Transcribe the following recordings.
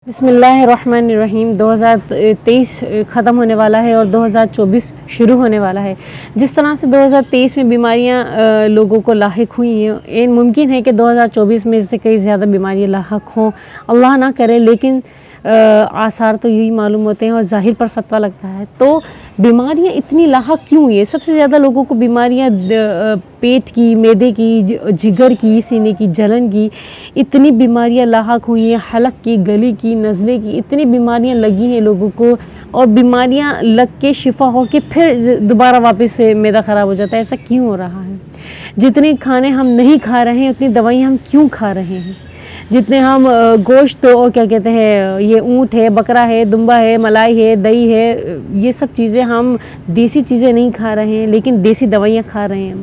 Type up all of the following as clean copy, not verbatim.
بسم اللہ الرحمن الرحیم 2023 ختم ہونے والا ہے اور 2024 شروع ہونے والا ہے۔ جس طرح سے 2023 میں بیماریاں لوگوں کو لاحق ہوئی ہیں، ممکن ہے کہ 2024 میں اس سے کئی زیادہ بیماریاں لاحق ہوں، اللہ نہ کرے، لیکن آثار تو یہی معلوم ہوتے ہیں اور ظاہر پر فتویٰ لگتا ہے۔ تو بیماریاں اتنی لاحق کیوں ہوئی ہیں؟ سب سے زیادہ لوگوں کو بیماریاں پیٹ کی، معدے کی، جگر کی، سینے کی جلن کی، اتنی بیماریاں لاحق ہوئی ہیں، حلق کی، گلے کی، نزلے کی، اتنی بیماریاں لگی ہیں لوگوں کو، اور بیماریاں لگ کے شفا ہو کے پھر دوبارہ واپس سے معدہ خراب ہو جاتا ہے۔ ایسا کیوں ہو رہا ہے؟ جتنے کھانے ہم نہیں کھا رہے ہیں اتنی دوائیں ہم کیوں کھا رہے ہیں؟ جتنے ہم گوشت اور کیا کہتے ہیں، یہ اونٹ ہے، بکرا ہے، دمبا ہے، ملائی ہے، دہی ہے، یہ سب چیزیں ہم دیسی چیزیں نہیں کھا رہے ہیں، لیکن دیسی دوائیاں کھا رہے ہیں۔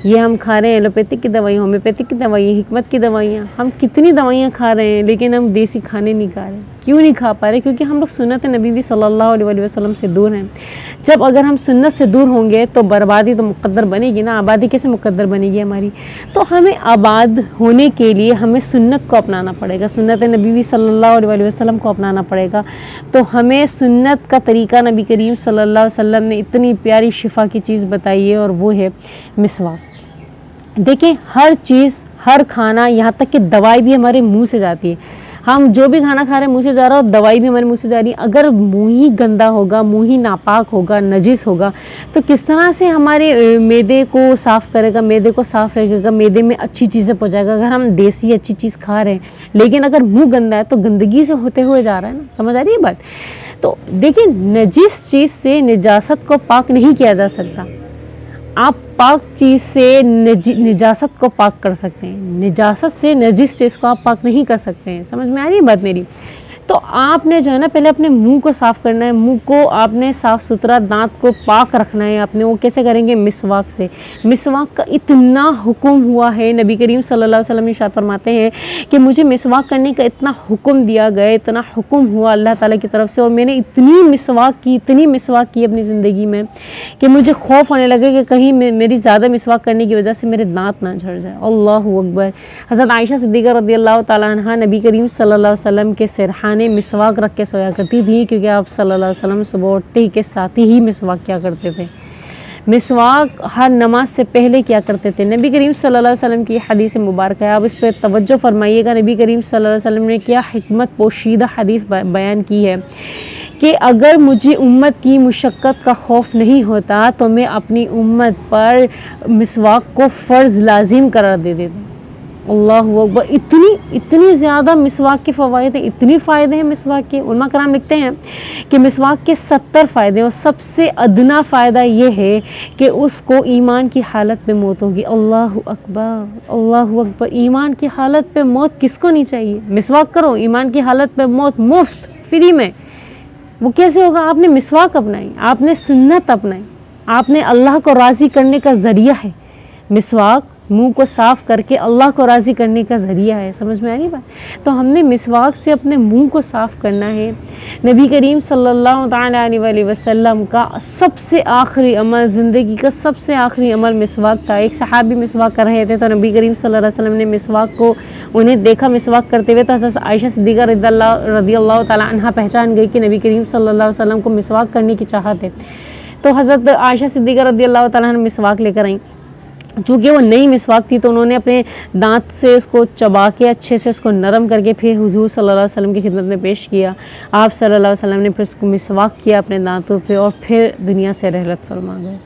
یہ ہم کھا رہے ہیں ایلوپیتھک کی دوائیاں، ہومیوپیتھک کی دوائیاں، حکمت کی دوائیاں، ہم کتنی دوائیاں کھا رہے ہیں، لیکن ہم دیسی کھانے نہیں کھا رہے۔ کیوں نہیں کھا پا رہے؟ کیونکہ ہم لوگ سنت نبوی صلی اللہ علیہ وسلم سے دور ہیں۔ جب اگر ہم سنت سے دور ہوں گے تو بربادی تو مقدر بنے گی نا، آبادی کیسے مقدر بنے گی ہماری؟ تو ہمیں آباد ہونے کے لیے ہمیں سنت کو اپنانا پڑے گا، سنت نبوی صلی اللہ علیہ وسلم کو اپنانا پڑے گا۔ تو ہمیں سنت کا طریقہ نبی کریم صلی اللہ علیہ وسلم نے اتنی پیاری شفا کی چیز بتائی ہے، اور وہ ہے مسواک۔ دیکھیں، ہر چیز، ہر کھانا، یہاں تک کہ دوائی بھی ہمارے منہ سے جاتی ہے۔ ہم جو بھی کھانا کھا رہے ہیں منہ سے جا رہا ہے، اور دوائی بھی ہمارے منہ سے جا رہی ہے۔ اگر منہ ہی گندا ہوگا، منہ ہی ناپاک ہوگا، نجس ہوگا، تو کس طرح سے ہمارے معدے کو صاف کرے گا، معدے کو صاف رکھے گا، معدے میں اچھی چیزیں پہنچائے گا؟ اگر ہم دیسی اچھی چیز کھا رہے ہیں، لیکن اگر منہ گندا ہے تو گندگی سے ہوتے ہوئے جا رہا ہے نا، سمجھ آ رہی ہے بات؟ تو دیکھیں، نجس چیز سے نجاست کو پاک نہیں کیا جا سکتا۔ آپ پاک چیز سے نجاست کو پاک کر سکتے ہیں، نجاست سے نجس چیز کو آپ پاک نہیں کر سکتے ہیں۔ سمجھ میں آ رہی ہے بات میری؟ تو آپ نے جو ہے نا، پہلے اپنے منہ کو صاف کرنا ہے، منہ کو آپ نے صاف ستھرا، دانت کو پاک رکھنا ہے آپ نے۔ وہ کیسے کریں گے؟ مسواک سے۔ مسواک کا اتنا حکم ہوا ہے، نبی کریم صلی اللہ علیہ وسلم ارشاد فرماتے ہیں کہ مجھے مسواک کرنے کا اتنا حکم دیا گیا، اتنا حکم ہوا اللہ تعالیٰ کی طرف سے، اور میں نے اتنی مسواک کی اپنی زندگی میں کہ مجھے خوف ہونے لگے کہ کہیں میری زیادہ مسواک کرنے کی وجہ سے میرے دانت نہ جھڑ جائے۔ اللہ اکبر۔ حضرت عائشہ صدیقہ رضی اللہ تعالیٰ عنہا نبی کریم صلی اللہ علیہ وسلم کے سرحانے مسواک رکھ کے سویا کرتی تھی، کیونکہ آپ صلی اللہ علیہ وسلم صبح اٹھتے کے ساتھ ہی مسواک کیا کرتے تھے۔ مسواک ہر نماز سے پہلے کیا کرتے تھے۔ نبی کریم صلی اللہ علیہ وسلم کی حدیث مبارکہ ہے، آپ اس پہ توجہ فرمائیے گا۔ نبی کریم صلی اللہ علیہ وسلم نے کیا حکمت پوشیدہ حدیث بیان کی ہے کہ اگر مجھے امت کی مشقت کا خوف نہیں ہوتا تو میں اپنی امت پر مسواک کو فرض لازم قرار دے دیتا۔ اللہ اکبر۔ اتنی زیادہ مسواک کے فوائد ہیں، اتنی فائدے ہیں مسواک کے۔ علماء کرام لکھتے ہیں کہ مسواک کے 70 فائدے، اور سب سے ادنا فائدہ یہ ہے کہ اس کو ایمان کی حالت میں موت ہوگی۔ اللہ اکبر، اللہ اکبر۔ ایمان کی حالت پہ موت کس کو نہیں چاہیے؟ مسواک کرو، ایمان کی حالت پہ موت مفت، فری میں۔ وہ کیسے ہوگا؟ آپ نے مسواک اپنائی، آپ نے سنت اپنائی، آپ نے اللہ کو راضی کرنے کا ذریعہ ہے مسواک۔ منہ کو صاف کر کے اللہ کو راضی کرنے کا ذریعہ ہے۔ سمجھ میں آ رہی بات؟ تو ہم نے مسواک سے اپنے منہ کو صاف کرنا ہے۔ نبی کریم صلی اللہ تعالیٰ علیہ وسلم کا سب سے آخری عمل، زندگی کا سب سے آخری عمل مسواک تھا۔ ایک صحابی مسواک کر رہے تھے تو نبی کریم صلی اللہ علیہ وسلم نے مسواک کو، انہیں دیکھا مسواک کرتے ہوئے، تو حضرت عائشہ صدیقہ رضی اللہ تعالیٰ عنہا پہچان گئی کہ نبی کریم صلی اللہ علیہ وسلم کو مسواک کرنے کی چاہت ہے۔ تو حضرت عائشہ صدیقہ رضی اللہ تعالیٰ عنہ مسواک لے کر آئیں۔ چونکہ وہ نئی مسواک تھی تو انہوں نے اپنے دانت سے اس کو چبا کے اچھے سے اس کو نرم کر کے پھر حضور صلی اللہ علیہ وسلم کی خدمت میں پیش کیا۔ آپ صلی اللہ علیہ وسلم نے پھر اس کو مسواک کیا اپنے دانتوں پہ، اور پھر دنیا سے رحلت فرما گئے۔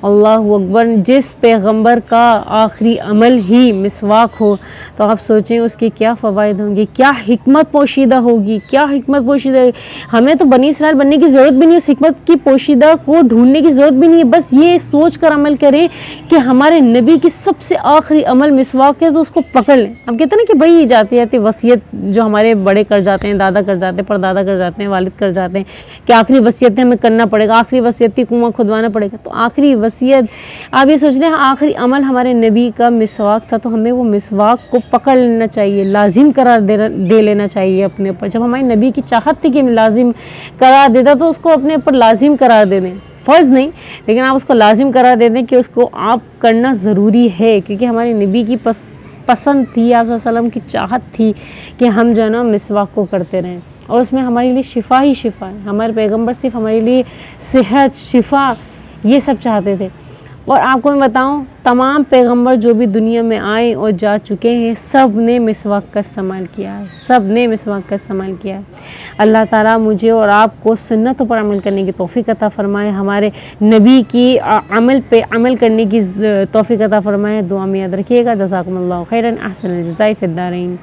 اللہ اکبر۔ جس پیغمبر کا آخری عمل ہی مسواک ہو تو آپ سوچیں اس کے کیا فوائد ہوں گے، کیا حکمت پوشیدہ ہوگی، کیا حکمت پوشیدہ ہے۔ ہمیں تو بنی اسرائیل بننے کی ضرورت بھی نہیں ہے، اس حکمت کی پوشیدہ کو ڈھونڈنے کی ضرورت بھی نہیں ہے۔ بس یہ سوچ کر عمل کریں کہ ہمارے نبی کی سب سے آخری عمل مسواک ہے، تو اس کو پکڑ لیں۔ ہم کہتے ہیں نا کہ بھائی جاتی جاتی وصیت جو ہمارے بڑے کر جاتے ہیں، دادا کر جاتے ہیں، پردادا کر جاتے ہیں، والد کر جاتے ہیں، کہ آخری وصیت ہمیں کرنا پڑے گا، آخری وصیت کی کنواں کھدوانا پڑے گا۔ تو آخری وصیت، آپ یہ سوچ رہے ہیں آخری عمل ہمارے نبی کا مسواک تھا، تو ہمیں وہ مسواک کو پکڑ لینا چاہیے، لازم قرار دے لینا چاہیے اپنے اوپر۔ جب ہمارے نبی کی چاہت تھی کہ لازم قرار دیتا تو اس کو اپنے اوپر لازم قرار دے دیں، فرض نہیں، لیکن آپ اس کو لازم قرار دے دیں کہ اس کو آپ کرنا ضروری ہے، کیونکہ ہمارے نبی کی پسند تھی، آپ صلی اللہ علیہ وسلم کی چاہت تھی کہ ہم جو ہے نا مسواک کو کرتے رہیں، اور اس میں ہمارے لیے شفا ہی شفا ہے۔ ہمارے پیغمبر صرف ہمارے لیے صحت، شفا، یہ سب چاہتے تھے۔ اور آپ کو میں بتاؤں، تمام پیغمبر جو بھی دنیا میں آئے اور جا چکے ہیں، سب نے مسواک کا استعمال کیا ہے، سب نے مسواک کا استعمال کیا ہے۔ اللہ تعالیٰ مجھے اور آپ کو سنتوں پر عمل کرنے کی توفیق عطا فرمائے، ہمارے نبی کی عمل پہ عمل کرنے کی توفیق عطا فرمائے۔ دعا میں یاد رکھیے گا۔ جزاکم اللہ خیراً، احسن الجزاء فی الدارین۔